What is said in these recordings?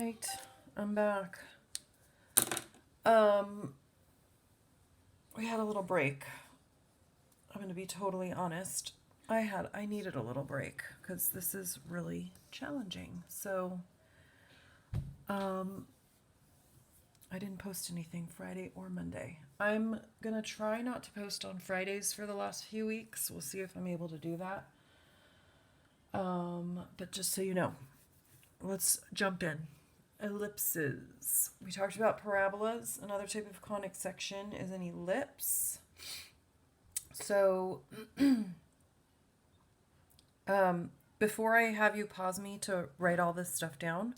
right, I'm back. We had a little break. I'm going to be totally honest. I needed a little break because this is really challenging. So, I didn't post anything Friday or Monday. I'm going to try not to post on Fridays for the last few weeks. We'll see if I'm able to do that. But just so you know, let's jump in. Ellipses. We talked about parabolas. Another type of conic section is an ellipse. So, before I have you pause me to write all this stuff down,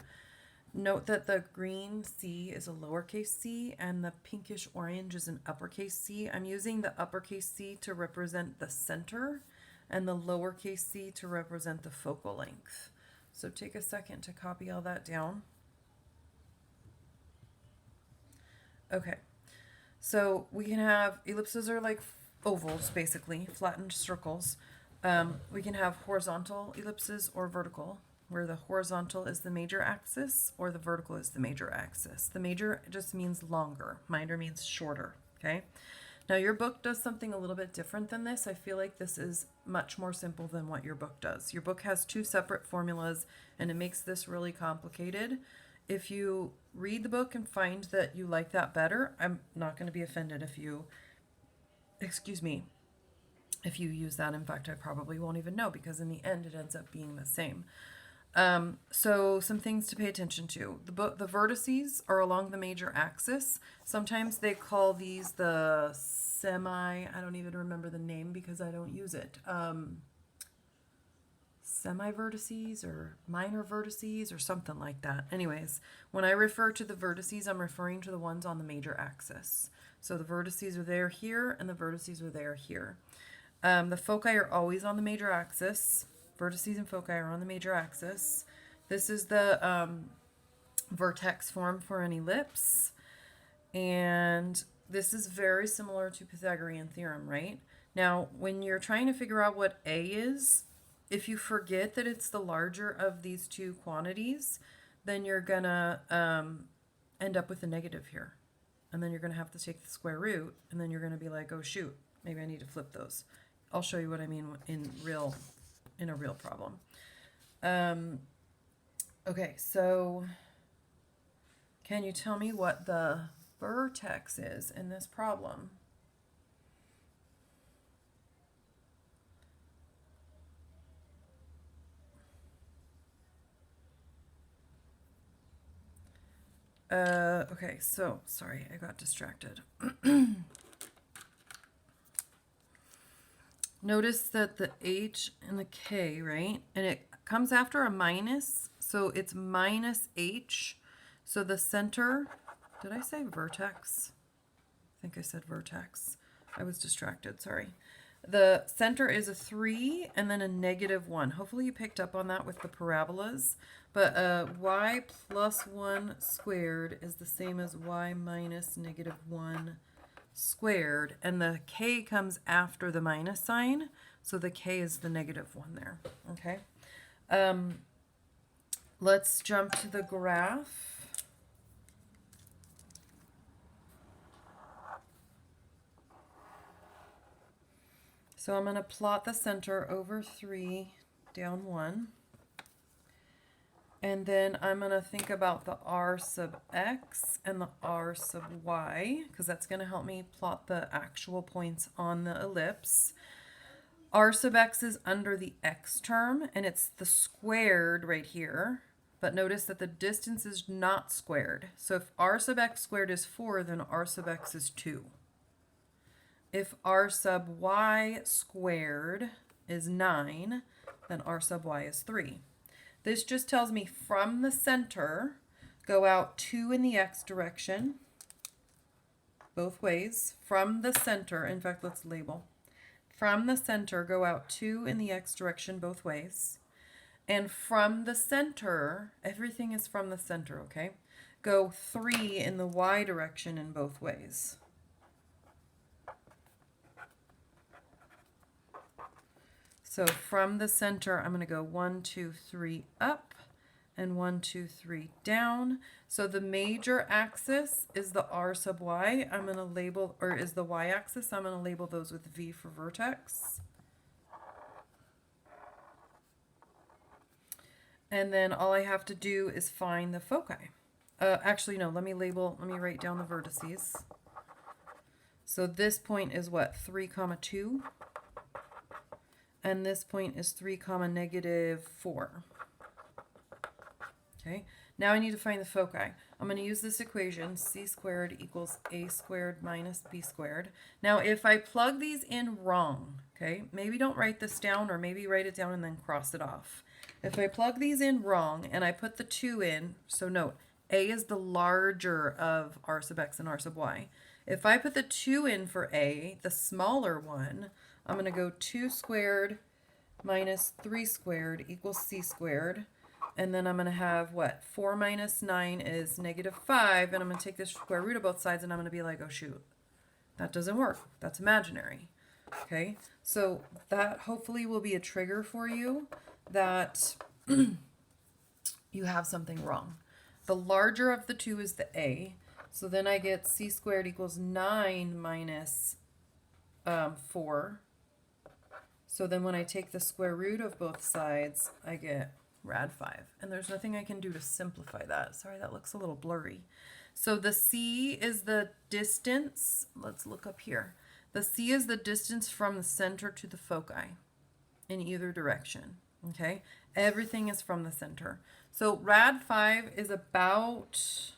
note that the green C is a lowercase c and the pinkish orange is an uppercase C. I'm using the uppercase C to represent the center and the lowercase c to represent the focal length. So take a second to copy all that down. Okay, so we can have ellipses are like ovals, basically, flattened circles. We can have horizontal ellipses or vertical, where the horizontal is the major axis or the vertical is the major axis. The major just means longer, minor means shorter, okay? Now your book does something a little bit different than this. I feel like this is much more simple than what your book does. Your book has two separate formulas and it makes this really complicated. If you read the book and find that you like that better, I'm not going to be offended if you, if you use that. In fact, I probably won't even know because in the end it ends up being the same. So some things to pay attention to. The vertices are along the major axis. Sometimes they call these the I don't even remember the name because I don't use it. Semi-vertices or minor vertices or something like that. Anyways, when I refer to the vertices, I'm referring to the ones on the major axis. So the vertices are there here and the vertices are there here. The foci are always on the major axis. Vertices and foci are on the major axis. This is the vertex form for an ellipse. And this is very similar to Pythagorean theorem, right? Now, when you're trying to figure out what A is, if you forget that it's the larger of these two quantities, then you're going to end up with a negative here. And then you're going to have to take the square root, and then you're going to be like, oh, shoot, maybe I need to flip those. I'll show you what I mean in a real problem. Okay, so can you tell me what the vertex is in this problem? Okay, so sorry, I got distracted. Notice that the H and the K, right? And it comes after a minus, so it's minus H. So the center, did I say vertex? I think I said vertex. I was distracted, sorry. The center is a 3 and then a -1. Hopefully you picked up on that with the parabolas. But y plus 1 squared is the same as y minus -1 squared. And the k comes after the minus sign. So the k is the -1 there. Okay. Let's jump to the graph. So I'm going to plot the center over 3 down 1. And then I'm going to think about the r sub x and the r sub y, because that's going to help me plot the actual points on the ellipse. R sub x is under the x term, and it's the squared right here. But notice that the distance is not squared. So if r sub x squared is 4, then r sub x is 2. If r sub y squared is 9, then r sub y is 3. This just tells me from the center, go out 2 in the x direction, both ways. From the center, in fact, let's label. From the center, go out 2 in the x direction, both ways. And from the center, everything is from the center, okay? Go 3 in the y direction in both ways. So from the center, I'm going to go 1, 2, 3 up, and 1, 2, 3 down. So the major axis is the r sub y. I'm going to label, or is the y-axis. I'm going to label those with V for vertex. And then all I have to do is find the foci. Actually, no, let me write down the vertices. So this point is what, 3, 2? And this point is 3, -4. Okay, now I need to find the foci. I'm going to use this equation, c squared equals a squared minus b squared. Now, if I plug these in wrong, okay, maybe don't write this down, or maybe write it down and then cross it off. If I plug these in wrong and I put the 2 in, so note, a is the larger of r sub x and r sub y. If I put the 2 in for a, the smaller one, I'm going to go 2 squared minus 3 squared equals c squared. And then I'm going to have what? 4 minus 9 is -5. And I'm going to take the square root of both sides, and I'm going to be like, oh, shoot, that doesn't work. That's imaginary. Okay, so that hopefully will be a trigger for you that you have something wrong. The larger of the two is the a. So then I get c squared equals 9 minus 4. So then when I take the square root of both sides, I get rad 5. And there's nothing I can do to simplify that. Sorry, that looks a little blurry. So the c is the distance. Let's look up here. The c is the distance from the center to the foci in either direction. Okay, everything is from the center. So rad 5 is about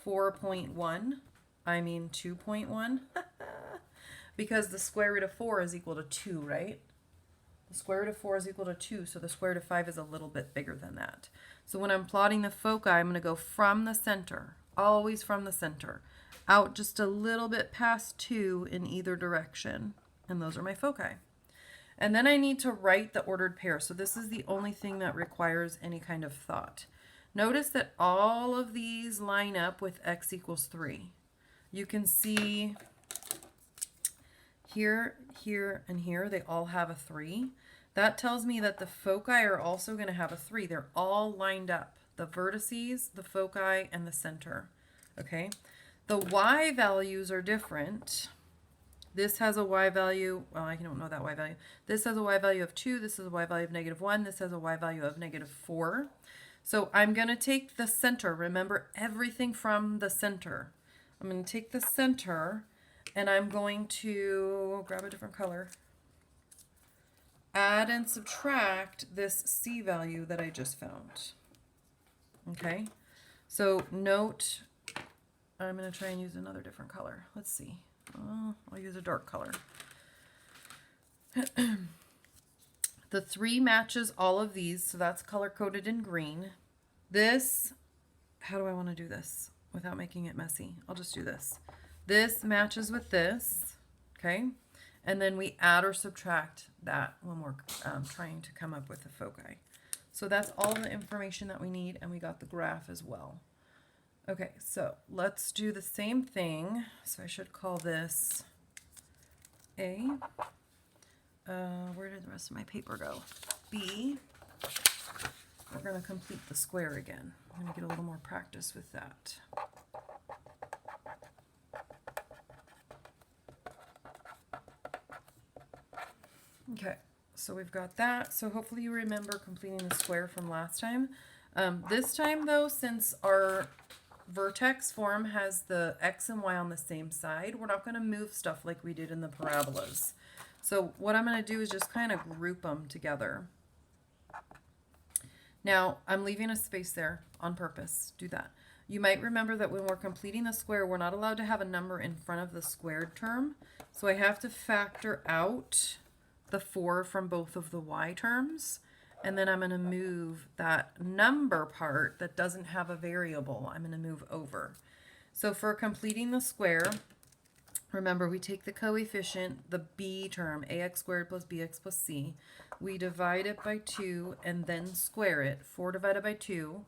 4.1. I mean 2.1. Because the square root of 4 is equal to 2, right? The square root of 4 is equal to 2, so the square root of 5 is a little bit bigger than that. So when I'm plotting the foci, I'm going to go from the center, always from the center, out just a little bit past 2 in either direction. And those are my foci. And then I need to write the ordered pair. So this is the only thing that requires any kind of thought. Notice that all of these line up with x equals 3. You can see here, here, and here, they all have a 3. That tells me that the foci are also going to have a 3. They're all lined up. The vertices, the foci, and the center. Okay? The y values are different. This has a y value, well, I don't know that y value. This has a y value of 2. This has a y value of -1. This has a y value of -4. So I'm going to take the center. Remember, everything from the center. I'm going to take the center, and I'm going to grab a different color. Add and subtract this c value that I just found. Okay? So note, I'm going to try and use another different color. Let's see. I'll use a dark color. The 3 matches all of these, so that's color-coded in green. This, how do I want to do this without making it messy? I'll just do this. This matches with this, okay? And then we add or subtract that when we're trying to come up with the foci. So that's all the information that we need, and we got the graph as well. Okay, so let's do the same thing. So I should call this A. Where did the rest of my paper go? B. We're going to complete the square again. I'm going to get a little more practice with that. Okay, so we've got that. So hopefully you remember completing the square from last time. This time though, since our vertex form has the x and y on the same side, we're not going to move stuff like we did in the parabolas. So what I'm going to do is just kind of group them together. Now, I'm leaving a space there on purpose. Do that. You might remember that when we're completing the square, we're not allowed to have a number in front of the squared term. So I have to factor out the 4 from both of the y terms. And then I'm going to move that number part that doesn't have a variable. I'm going to move over. So for completing the square, remember we take the coefficient, the b term, ax squared plus bx plus c. We divide it by 2 and then square it. 4 divided by 2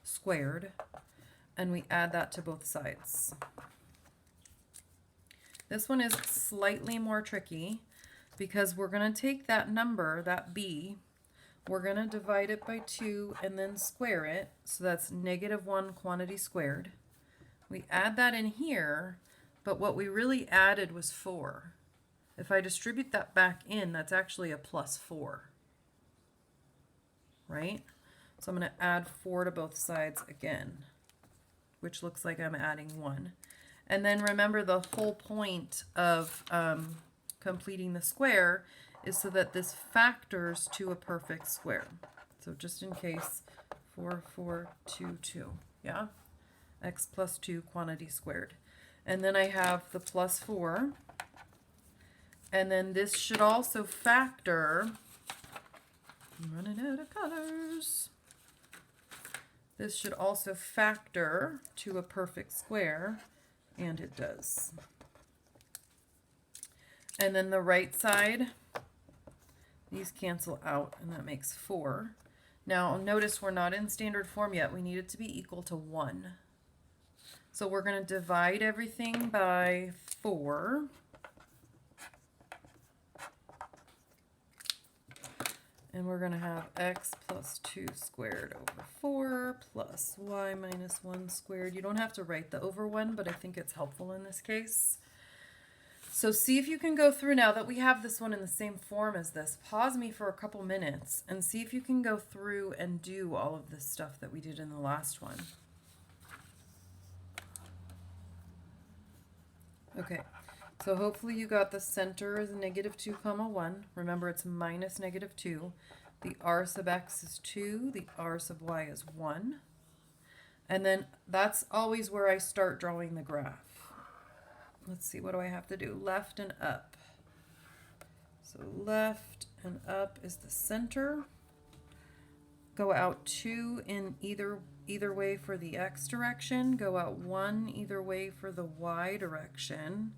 squared. And we add that to both sides. This one is slightly more tricky because we're going to take that number, that b, we're going to divide it by 2 and then square it. So that's -1 quantity squared. We add that in here, but what we really added was 4. If I distribute that back in, that's actually a +4, right? So I'm going to add 4 to both sides again, which looks like I'm adding 1. And then remember, the whole point of completing the square is so that this factors to a perfect square. So just in case, 4, 4, 2, 2, yeah? X plus 2 quantity squared. And then I have the +4. And then this should also factor, I'm running out of colors. This should also factor to a perfect square, and it does. And then the right side, these cancel out, and that makes 4. Now notice we're not in standard form yet. We need it to be equal to 1. So we're going to divide everything by 4. And we're going to have x plus 2 squared over 4 plus y minus 1 squared. You don't have to write the over 1, but I think it's helpful in this case. So see if you can go through, now that we have this one in the same form as this, pause me for a couple minutes and see if you can go through and do all of this stuff that we did in the last one. Okay, so hopefully you got the center is -2, 1. Remember, it's minus -2. The r sub x is 2. The r sub y is 1. And then that's always where I start drawing the graph. Let's see, what do I have to do? Left and up. So left and up is the center. Go out 2 in either way for the x direction. Go out 1 either way for the y direction.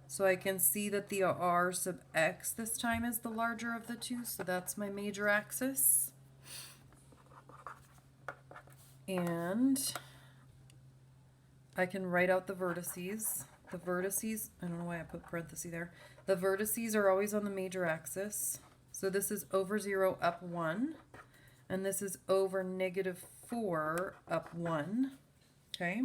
So I can see that the r sub x this time is the larger of the two, so that's my major axis. And I can write out the vertices. The vertices, I don't know why I put parentheses there. The vertices are always on the major axis. So this is over 0 up 1. And this is over -4 up 1. Okay.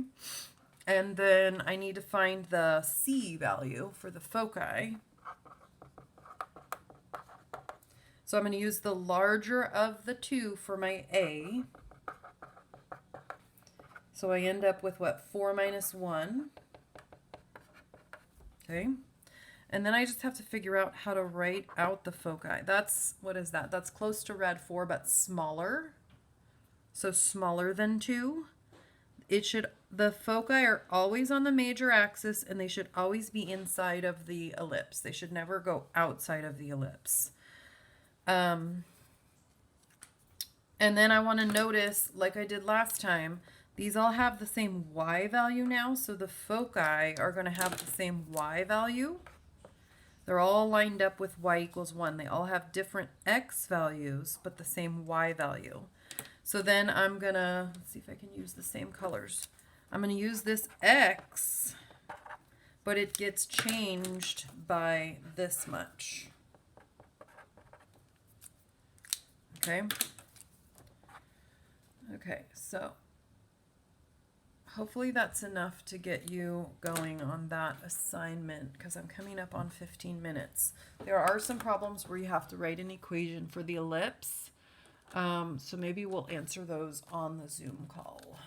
And then I need to find the C value for the foci. So I'm going to use the larger of the two for my A. So I end up with what? 4 minus 1. Okay. And then I just have to figure out how to write out the foci. That's, what is that? That's close to rad 4, but smaller. So smaller than 2. The foci are always on the major axis, and they should always be inside of the ellipse. They should never go outside of the ellipse. And then I want to notice, like I did last time, these all have the same y value now, so the foci are going to have the same y value. They're all lined up with y equals 1. They all have different x values, but the same y value. So then I'm going to, let's see if I can use the same colors. I'm going to use this x, but it gets changed by this much. Okay. Okay, so hopefully that's enough to get you going on that assignment, because I'm coming up on 15 minutes. There are some problems where you have to write an equation for the ellipse, so maybe we'll answer those on the Zoom call.